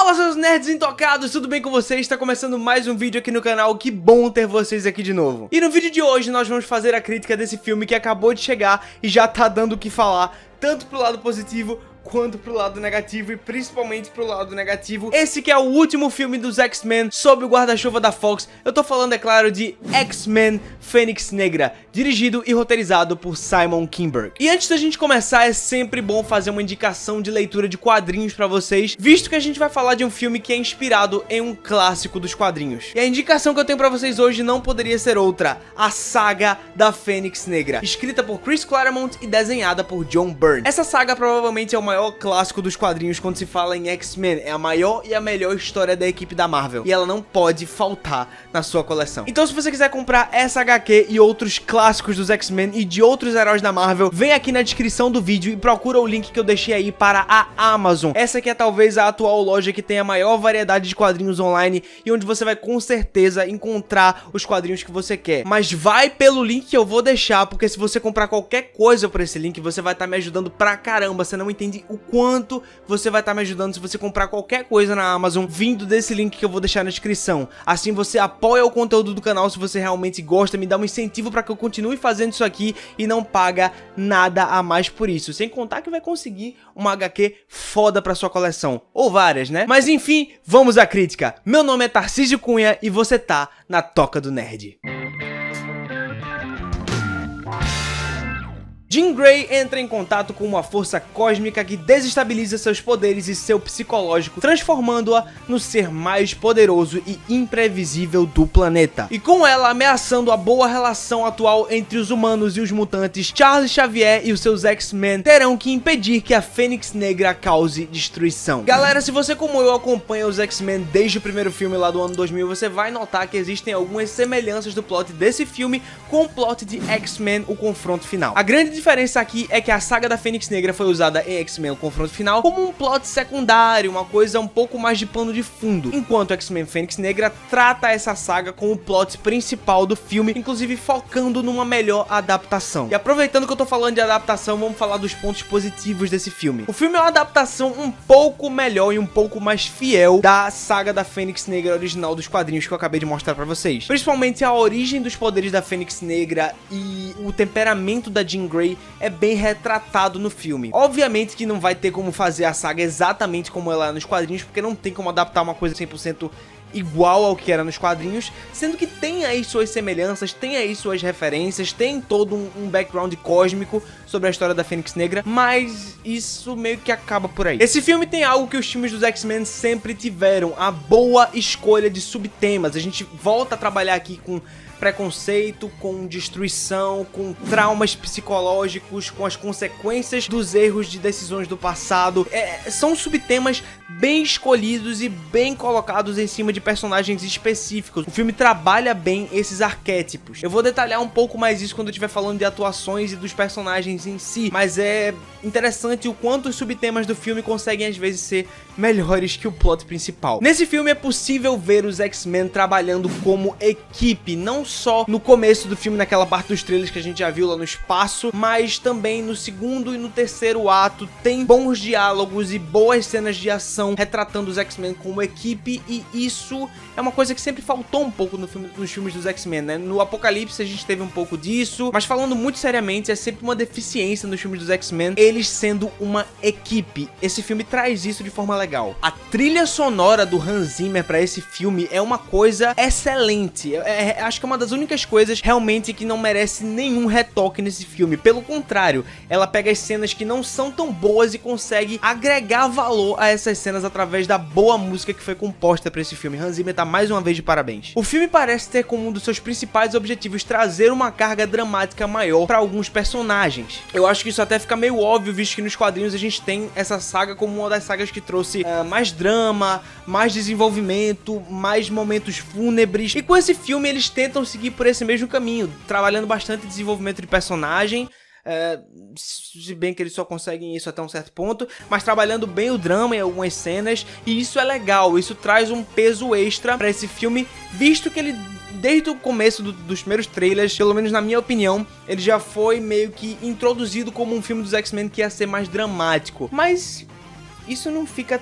Fala, seus nerds intocados, tudo bem com vocês? Está começando mais um vídeo aqui no canal, que bom ter vocês aqui de novo. E no vídeo de hoje nós vamos fazer a crítica desse filme que acabou de chegar e já tá dando o que falar, tanto pro lado positivo quanto pro lado negativo, e principalmente pro lado negativo. Esse que é o último filme dos X-Men sob o guarda-chuva da Fox. Eu tô falando, é claro, de X-Men Fênix Negra, dirigido e roteirizado por Simon Kinberg. E antes da gente começar, é sempre bom fazer uma indicação de leitura de quadrinhos pra vocês, visto que a gente vai falar de um filme que é inspirado em um clássico dos quadrinhos. E a indicação que eu tenho pra vocês hoje não poderia ser outra: a Saga da Fênix Negra, escrita por Chris Claremont e desenhada por John Byrne. Essa saga provavelmente é o maior clássico dos quadrinhos quando se fala em X-Men. É a maior e a melhor história da equipe da Marvel, e ela não pode faltar na sua coleção. Então, se você quiser comprar essa HQ e outros clássicos dos X-Men e de outros heróis da Marvel, vem aqui na descrição do vídeo e procura o link que eu deixei aí para a Amazon. Essa aqui é talvez a atual loja que tem a maior variedade de quadrinhos online e onde você vai com certeza encontrar os quadrinhos que você quer. Mas vai pelo link que eu vou deixar, porque se você comprar qualquer coisa por esse link, você vai estar me ajudando pra caramba. Você não entende o quanto você vai estar me ajudando se você comprar qualquer coisa na Amazon vindo desse link que eu vou deixar na descrição. Assim você apoia o conteúdo do canal se você realmente gosta, me dá um incentivo para que eu continue fazendo isso aqui e não paga nada a mais por isso. Sem contar que vai conseguir uma HQ foda pra sua coleção. Ou várias, né? Mas enfim, vamos à crítica. Meu nome é Tarcísio Cunha e você tá na Toca do Nerd. Jean Grey entra em contato com uma força cósmica que desestabiliza seus poderes e seu psicológico, transformando-a no ser mais poderoso e imprevisível do planeta. E com ela ameaçando a boa relação atual entre os humanos e os mutantes, Charles Xavier e os seus X-Men terão que impedir que a Fênix Negra cause destruição. Galera, se você como eu acompanha os X-Men desde o primeiro filme lá do ano 2000, você vai notar que existem algumas semelhanças do plot desse filme com o plot de X-Men, o confronto final. A grande diferença aqui é que a saga da Fênix Negra foi usada em X-Men, o confronto final, como um plot secundário, uma coisa um pouco mais de pano de fundo, enquanto X-Men Fênix Negra trata essa saga com o plot principal do filme, inclusive focando numa melhor adaptação. E aproveitando que eu tô falando de adaptação, vamos falar dos pontos positivos desse filme. O filme é uma adaptação um pouco melhor e um pouco mais fiel da saga da Fênix Negra original dos quadrinhos que eu acabei de mostrar pra vocês. Principalmente a origem dos poderes da Fênix Negra e o temperamento da Jean Grey é bem retratado no filme. Obviamente que não vai ter como fazer a saga exatamente como ela é nos quadrinhos, porque não tem como adaptar uma coisa 100% igual ao que era nos quadrinhos, sendo que tem aí suas semelhanças, tem aí suas referências, tem todo um background cósmico sobre a história da Fênix Negra, mas isso meio que acaba por aí. Esse filme tem algo que os filmes dos X-Men sempre tiveram: a boa escolha de subtemas. A gente volta a trabalhar aqui com preconceito, com destruição, com traumas psicológicos, com as consequências dos erros de decisões do passado. São subtemas bem escolhidos e bem colocados em cima de personagens específicos. O filme trabalha bem esses arquétipos. Eu vou detalhar um pouco mais isso quando eu estiver falando de atuações e dos personagens em si, mas é interessante o quanto os subtemas do filme conseguem às vezes ser melhores que o plot principal. Nesse filme é possível ver os X-Men trabalhando como equipe, não só no começo do filme, naquela parte dos trailers que a gente já viu lá no espaço, mas também no segundo e no terceiro ato. Tem bons diálogos e boas cenas de ação retratando os X-Men como equipe, e isso é uma coisa que sempre faltou um pouco nos filmes dos X-Men, né? No Apocalipse a gente teve um pouco disso, mas falando muito seriamente, é sempre uma deficiência nos filmes dos X-Men eles sendo uma equipe. Esse filme traz isso de forma legal. A trilha sonora do Hans Zimmer pra esse filme é uma coisa excelente. Acho que é uma das únicas coisas realmente que não merece nenhum retoque nesse filme. Pelo contrário, ela pega as cenas que não são tão boas e consegue agregar valor a essas cenas através da boa música que foi composta pra esse filme. Hans Zimmer tá mais uma vez de parabéns. O filme parece ter como um dos seus principais objetivos trazer uma carga dramática maior pra alguns personagens. Eu acho que isso até fica meio óbvio, visto que nos quadrinhos a gente tem essa saga como uma das sagas que trouxe mais drama, mais desenvolvimento, mais momentos fúnebres, e com esse filme eles tentam seguir por esse mesmo caminho, trabalhando bastante desenvolvimento de personagem, se bem que eles só conseguem isso até um certo ponto, mas trabalhando bem o drama em algumas cenas, e isso é legal, isso traz um peso extra pra esse filme, visto que ele, desde o começo dos primeiros trailers, pelo menos na minha opinião, ele já foi meio que introduzido como um filme dos X-Men que ia ser mais dramático, mas isso não fica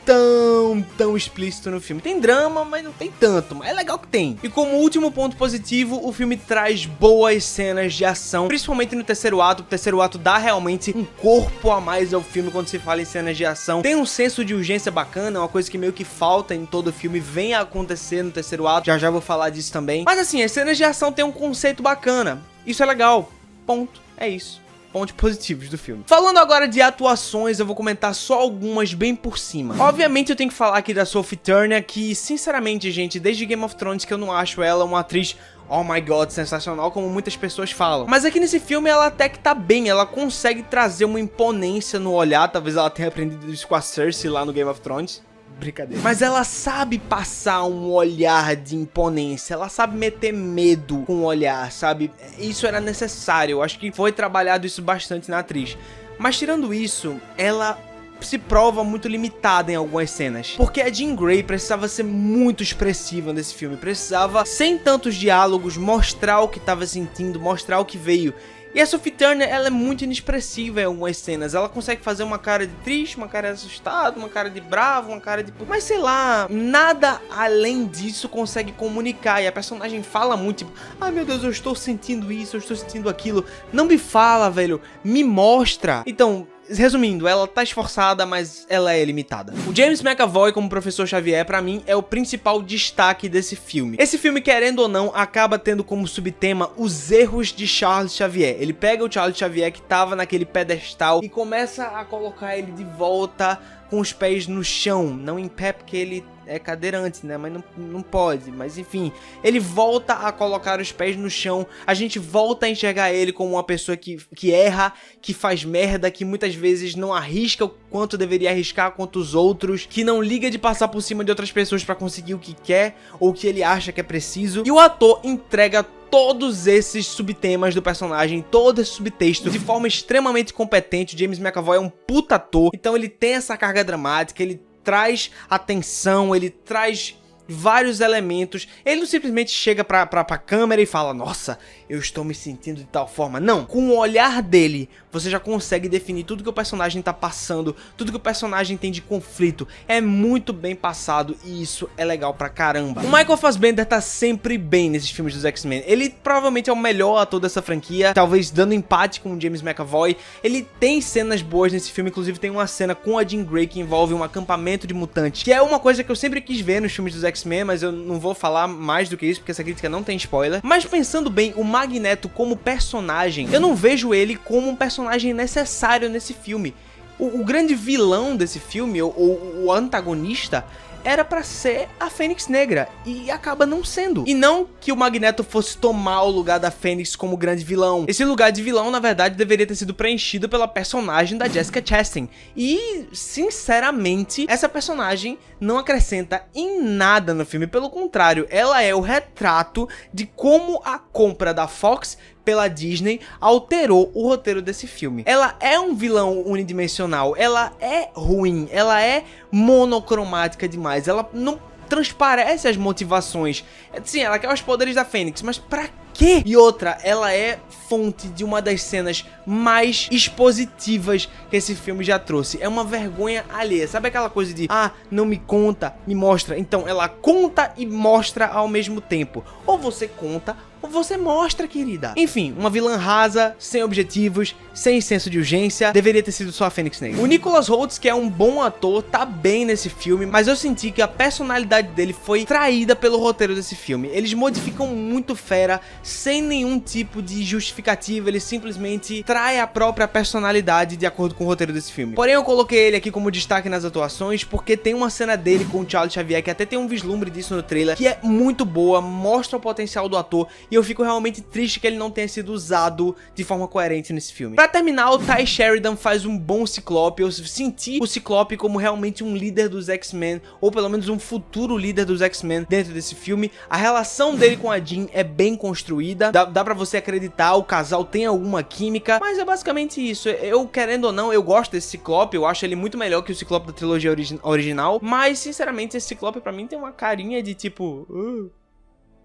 tão tão explícito no filme. Tem drama, mas não tem tanto, mas é legal que tem. E como último ponto positivo, o filme traz boas cenas de ação, principalmente no terceiro ato. O terceiro ato dá realmente um corpo a mais ao filme quando se fala em cenas de ação. Tem um senso de urgência bacana, uma coisa que meio que falta em todo o filme, vem a acontecer no terceiro ato. Já vou falar disso também. Mas assim, as cenas de ação tem um conceito bacana. Isso é legal. Ponto. É isso. Pontos positivos do filme. Falando agora de atuações, eu vou comentar só algumas bem por cima. Obviamente eu tenho que falar aqui da Sophie Turner, que sinceramente, gente, desde Game of Thrones que eu não acho ela uma atriz oh my god, sensacional, como muitas pessoas falam. Mas aqui nesse filme ela até que tá bem, ela consegue trazer uma imponência no olhar, talvez ela tenha aprendido isso com a Cersei lá no Game of Thrones. Brincadeira. Mas ela sabe passar um olhar de imponência, ela sabe meter medo com o olhar, sabe? Isso era necessário, eu acho que foi trabalhado isso bastante na atriz. Mas tirando isso, ela se prova muito limitada em algumas cenas. Porque a Jean Grey precisava ser muito expressiva nesse filme, precisava, sem tantos diálogos, mostrar o que estava sentindo, mostrar o que veio. E a Sophie Turner, ela é muito inexpressiva em algumas cenas. Ela consegue fazer uma cara de triste, uma cara de assustado, uma cara de bravo, uma cara de... Mas sei lá, nada além disso consegue comunicar. E a personagem fala muito, tipo, ai meu Deus, eu estou sentindo isso, eu estou sentindo aquilo. Não me fala, velho, me mostra. Então, resumindo, ela tá esforçada, mas ela é limitada. O James McAvoy como Professor Xavier, pra mim, é o principal destaque desse filme. Esse filme, querendo ou não, acaba tendo como subtema os erros de Charles Xavier. Ele pega o Charles Xavier que tava naquele pedestal e começa a colocar ele de volta com os pés no chão, não em pé porque ele é cadeirante, né, mas não pode, mas enfim, ele volta a colocar os pés no chão, a gente volta a enxergar ele como uma pessoa que erra, que faz merda, que muitas vezes não arrisca o quanto deveria arriscar quanto os outros, que não liga de passar por cima de outras pessoas pra conseguir o que quer, ou o que ele acha que é preciso, e o ator entrega todos esses subtemas do personagem, todo esse subtexto, de forma extremamente competente. O James McAvoy é um puta ator, então ele tem essa carga dramática, ele traz atenção, ele traz vários elementos. Ele não simplesmente chega pra câmera e fala, nossa, eu estou me sentindo de tal forma. Não, com o olhar dele, você já consegue definir tudo que o personagem tá passando, tudo que o personagem tem de conflito. É muito bem passado e isso é legal pra caramba. O Michael Fassbender tá sempre bem nesses filmes dos X-Men. Ele provavelmente é o melhor ator dessa franquia, talvez dando empate com o James McAvoy. Ele tem cenas boas nesse filme, inclusive tem uma cena com a Jean Grey que envolve um acampamento de mutantes, que é uma coisa que eu sempre quis ver nos filmes dos X-Men, mas eu não vou falar mais do que isso, porque essa crítica não tem spoiler. Mas pensando bem, o Magneto como personagem, eu não vejo ele como um personagem necessário nesse filme. O grande vilão desse filme, ou o antagonista, era pra ser a Fênix Negra, e acaba não sendo. E não que o Magneto fosse tomar o lugar da Fênix como grande vilão. Esse lugar de vilão, na verdade, deveria ter sido preenchido pela personagem da Jessica Chastain. E, sinceramente, essa personagem não acrescenta em nada no filme. Pelo contrário, ela é o retrato de como a compra da Fox pela Disney alterou o roteiro desse filme. Ela é um vilão unidimensional, ela é ruim, ela é monocromática demais, ela não transparece as motivações. Sim, ela quer os poderes da Fênix, mas pra quê? E outra, ela é fonte de uma das cenas mais expositivas que esse filme já trouxe. É uma vergonha alheia. Sabe aquela coisa de, ah, não me conta, me mostra. Então, ela conta e mostra ao mesmo tempo. Ou você conta, ou você mostra, querida. Enfim, uma vilã rasa, sem objetivos, sem senso de urgência. Deveria ter sido só a Fênix Negra. O Nicholas Hoult, que é um bom ator, tá bem nesse filme, mas eu senti que a personalidade dele foi traída pelo roteiro desse filme. Eles modificam muito fera, sem nenhum tipo de justificativa. Ele simplesmente trai a própria personalidade de acordo com o roteiro desse filme. Porém, eu coloquei ele aqui como destaque nas atuações, porque tem uma cena dele com o Charles Xavier, que até tem um vislumbre disso no trailer, que é muito boa, mostra o potencial do ator, e eu fico realmente triste que ele não tenha sido usado de forma coerente nesse filme. Pra terminar, o Ty Sheridan faz um bom Ciclope. Eu senti o Ciclope como realmente um líder dos X-Men, ou pelo menos um futuro líder dos X-Men dentro desse filme. A relação dele com a Jean é bem construída, dá pra você acreditar, o casal tem alguma química, mas é basicamente isso. Eu, querendo ou não, eu gosto desse Ciclope, eu acho ele muito melhor que o Ciclope da trilogia original, mas sinceramente esse Ciclope pra mim tem uma carinha de tipo,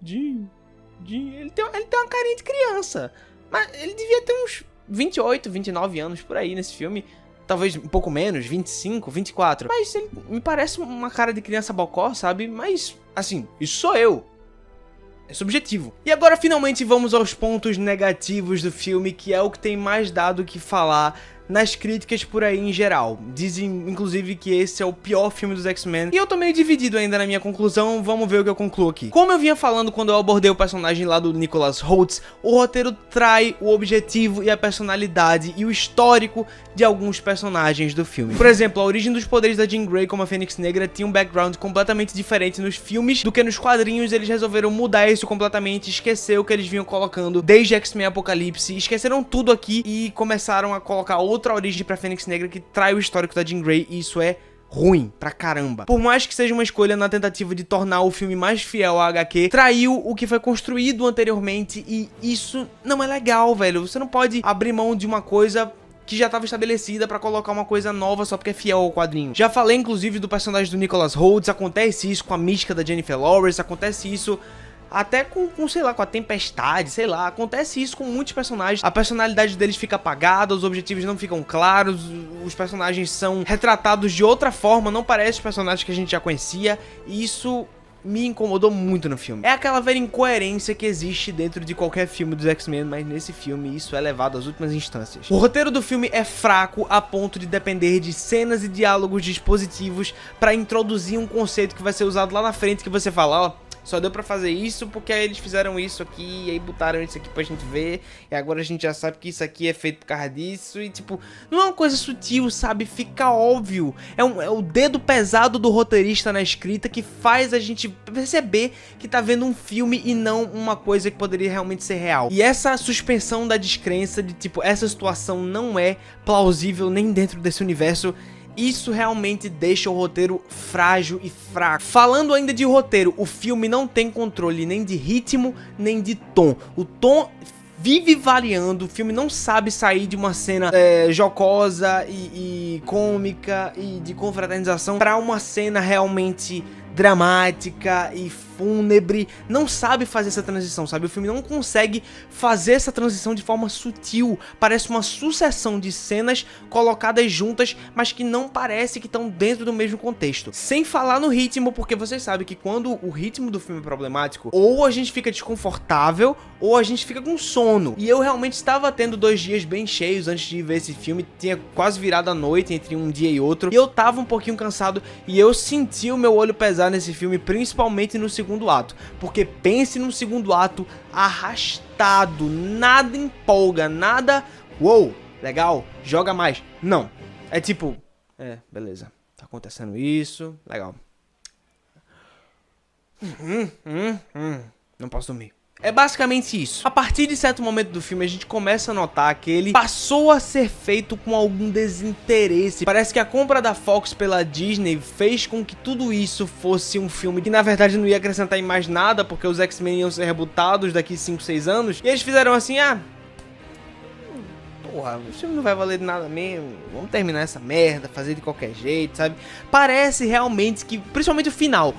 Jean, ele tem uma carinha de criança, mas ele devia ter uns 28, 29 anos por aí nesse filme. talvez um pouco menos, 25, 24. Mas ele me parece uma cara de criança bocó, sabe? Mas, assim, isso sou eu. É subjetivo. E agora finalmente vamos aos pontos negativos do filme, que é o que tem mais dado o que falar nas críticas por aí em geral. Dizem, inclusive, que esse é o pior filme dos X-Men. E eu tô meio dividido ainda na minha conclusão, vamos ver o que eu concluo aqui. Como eu vinha falando quando eu abordei o personagem lá do Nicholas Hoult, o roteiro trai o objetivo e a personalidade e o histórico de alguns personagens do filme. Por exemplo, a origem dos poderes da Jean Grey como a Fênix Negra tinha um background completamente diferente nos filmes do que nos quadrinhos. Eles resolveram mudar isso completamente, esquecer o que eles vinham colocando desde X-Men Apocalipse, esqueceram tudo aqui e começaram a colocar outra origem pra Fênix Negra que trai o histórico da Jean Grey, e isso é ruim pra caramba. Por mais que seja uma escolha na tentativa de tornar o filme mais fiel à HQ, traiu o que foi construído anteriormente, e isso não é legal, velho. Você não pode abrir mão de uma coisa que já estava estabelecida pra colocar uma coisa nova só porque é fiel ao quadrinho. Já falei inclusive do personagem do Nicholas Hoult, acontece isso com a mística da Jennifer Lawrence, acontece isso até sei lá, com a Tempestade, sei lá, acontece isso com muitos personagens. A personalidade deles fica apagada, os objetivos não ficam claros, os personagens são retratados de outra forma, não parecem os personagens que a gente já conhecia, e isso me incomodou muito no filme. É aquela velha incoerência que existe dentro de qualquer filme dos X-Men, mas nesse filme isso é levado às últimas instâncias. O roteiro do filme é fraco a ponto de depender de cenas e diálogos dispositivos pra introduzir um conceito que vai ser usado lá na frente, que você fala, ó, só deu pra fazer isso porque aí eles fizeram isso aqui, e aí botaram isso aqui pra gente ver, e agora a gente já sabe que isso aqui é feito por causa disso, e tipo, não é uma coisa sutil, sabe? Fica óbvio. É o dedo pesado do roteirista na escrita que faz a gente perceber que tá vendo um filme e não uma coisa que poderia realmente ser real. E essa suspensão da descrença de tipo, essa situação não é plausível nem dentro desse universo, isso realmente deixa o roteiro frágil e fraco. Falando ainda de roteiro, o filme não tem controle nem de ritmo, nem de tom. O tom vive variando, o filme não sabe sair de uma cena jocosa e cômica e de confraternização para uma cena realmente dramática e fúnebre. Não sabe fazer essa transição, sabe? O filme não consegue fazer essa transição de forma sutil. Parece uma sucessão de cenas colocadas juntas, mas que não parece que estão dentro do mesmo contexto. Sem falar no ritmo, porque vocês sabem que quando o ritmo do filme é problemático, ou a gente fica desconfortável, ou a gente fica com sono. E eu realmente estava tendo 2 dias bem cheios antes de ver esse filme. Tinha quase virado a noite entre um dia e outro, e eu tava um pouquinho cansado, e eu senti o meu olho pesar nesse filme, principalmente no segundo ato, porque pense num segundo ato arrastado, nada empolga, nada, uou, legal, joga mais, não, é tipo, beleza, tá acontecendo isso, legal, não posso dormir. É basicamente isso. A partir de certo momento do filme, a gente começa a notar que ele passou a ser feito com algum desinteresse. Parece que a compra da Fox pela Disney fez com que tudo isso fosse um filme que na verdade não ia acrescentar em mais nada, porque os X-Men iam ser rebootados daqui 5, 6 anos. E eles fizeram assim, porra, o filme não vai valer de nada mesmo, vamos terminar essa merda, fazer de qualquer jeito, sabe? Parece realmente que, principalmente o final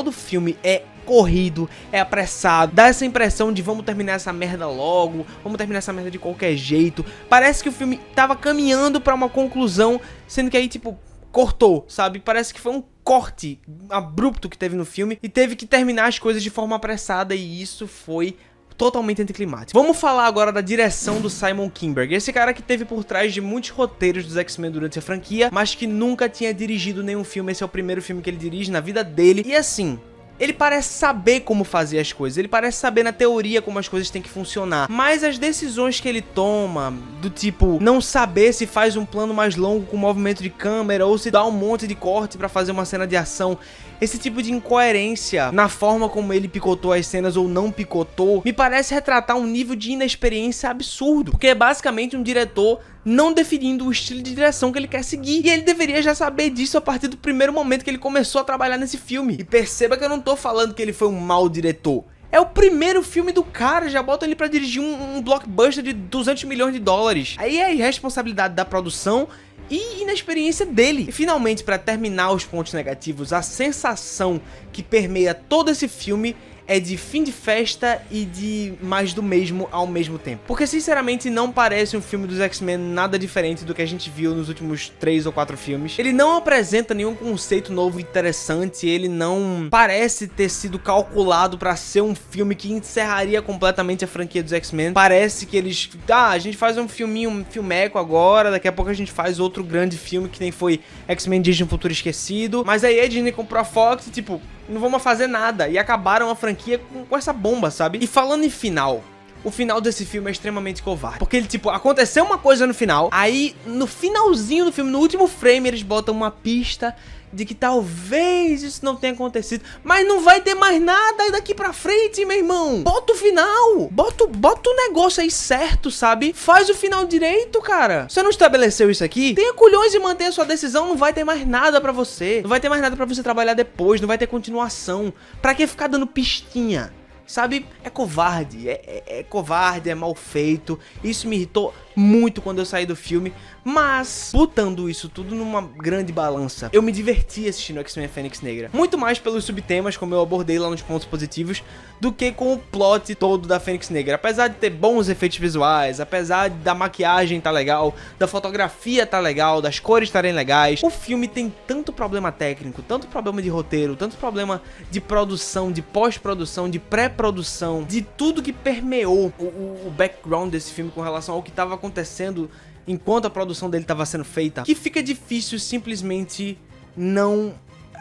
do filme é corrido, é apressado, dá essa impressão de vamos terminar essa merda logo, vamos terminar essa merda de qualquer jeito. Parece que o filme tava caminhando pra uma conclusão, sendo que aí tipo, cortou, sabe? Parece que foi um corte abrupto que teve no filme e teve que terminar as coisas de forma apressada, e isso foi totalmente anticlimático. Vamos falar agora da direção do Simon Kinberg, esse cara que teve por trás de muitos roteiros dos X-Men durante a franquia, mas que nunca tinha dirigido nenhum filme. Esse é o primeiro filme que ele dirige na vida dele, e assim, ele parece saber como fazer as coisas, ele parece saber na teoria como as coisas têm que funcionar, mas as decisões que ele toma, do tipo, não saber se faz um plano mais longo com movimento de câmera ou se dá um monte de corte pra fazer uma cena de ação, esse tipo de incoerência na forma como ele picotou as cenas ou não picotou, me parece retratar um nível de inexperiência absurdo, porque é basicamente um diretor não definindo o estilo de direção que ele quer seguir, e ele deveria já saber disso a partir do primeiro momento que ele começou a trabalhar nesse filme. E perceba que eu não tô falando que ele foi um mau diretor, é o primeiro filme do cara, já bota ele pra dirigir um blockbuster de 200 milhões de dólares. Aí é a irresponsabilidade da produção e inexperiência dele. E finalmente, pra terminar os pontos negativos, a sensação que permeia todo esse filme é de fim de festa e de mais do mesmo ao mesmo tempo. Porque sinceramente não parece um filme dos X-Men nada diferente do que a gente viu nos últimos 3 ou 4 filmes. Ele não apresenta nenhum conceito novo interessante, ele não parece ter sido calculado pra ser um filme que encerraria completamente a franquia dos X-Men. Parece que eles, a gente faz um filmeco agora, daqui a pouco a gente faz outro grande filme que nem foi X-Men Dias de um Futuro Esquecido. Mas aí a Disney comprou a Fox e tipo, não vamos fazer nada. E acabaram a franquia com essa bomba, sabe? E falando em final, o final desse filme é extremamente covarde. Porque ele, tipo, aconteceu uma coisa no final, aí no finalzinho do filme, no último frame, eles botam uma pista de que talvez isso não tenha acontecido. Mas não vai ter mais nada daqui pra frente, meu irmão. Bota o final. Bota o negócio aí certo, sabe? Faz o final direito, cara. Você não estabeleceu isso aqui? Tenha culhões de manter a sua decisão. Não vai ter mais nada pra você. Não vai ter mais nada pra você trabalhar depois. Não vai ter continuação. Pra que ficar dando pistinha? Sabe, é covarde, é covarde, é mal feito. Isso me irritou muito quando eu saí do filme. Mas, botando isso tudo numa grande balança, eu me diverti assistindo X-Men Fênix Negra. Muito mais pelos subtemas, como eu abordei lá nos pontos positivos, do que com o plot todo da Fênix Negra. Apesar de ter bons efeitos visuais, apesar da maquiagem tá legal, da fotografia tá legal, das cores estarem legais, o filme tem tanto problema técnico, tanto problema de roteiro, tanto problema de produção, de pós-produção, de pré-produção, de tudo que permeou o background desse filme com relação ao que tava acontecendo enquanto a produção dele estava sendo feita, que fica difícil simplesmente não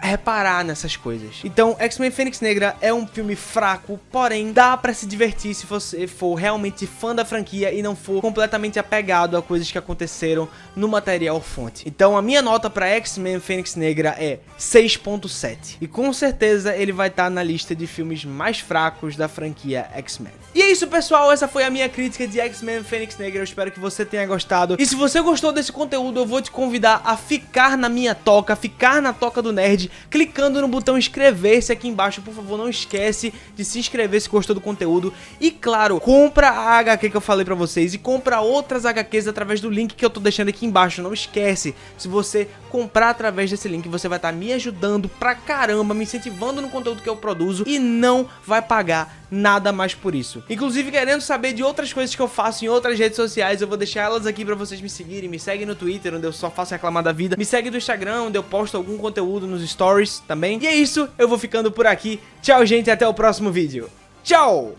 reparar nessas coisas. Então, X-Men Fênix Negra é um filme fraco, porém dá pra se divertir se você for realmente fã da franquia e não for completamente apegado a coisas que aconteceram no material fonte. Então, a minha nota pra X-Men Fênix Negra é 6.7. E com certeza ele vai estar na lista de filmes mais fracos da franquia X-Men. E é isso, pessoal, essa foi a minha crítica de X-Men Fênix Negra. Eu espero que você tenha gostado. E se você gostou desse conteúdo, eu vou te convidar a ficar na minha toca, ficar na toca do nerd, clicando no botão inscrever-se aqui embaixo. Por favor, não esquece de se inscrever se gostou do conteúdo. E claro, compra a HQ que eu falei pra vocês e compra outras HQs através do link que eu tô deixando aqui embaixo. Não esquece, se você comprar através desse link, você vai estar me ajudando pra caramba, me incentivando no conteúdo que eu produzo e não vai pagar nada mais por isso. Inclusive, querendo saber de outras coisas que eu faço em outras redes sociais, eu vou deixar elas aqui pra vocês me seguirem. Me segue no Twitter, onde eu só faço reclamar da vida. Me segue no Instagram, onde eu posto algum conteúdo nos stories também. E é isso, eu vou ficando por aqui. Tchau, gente, até o próximo vídeo. Tchau!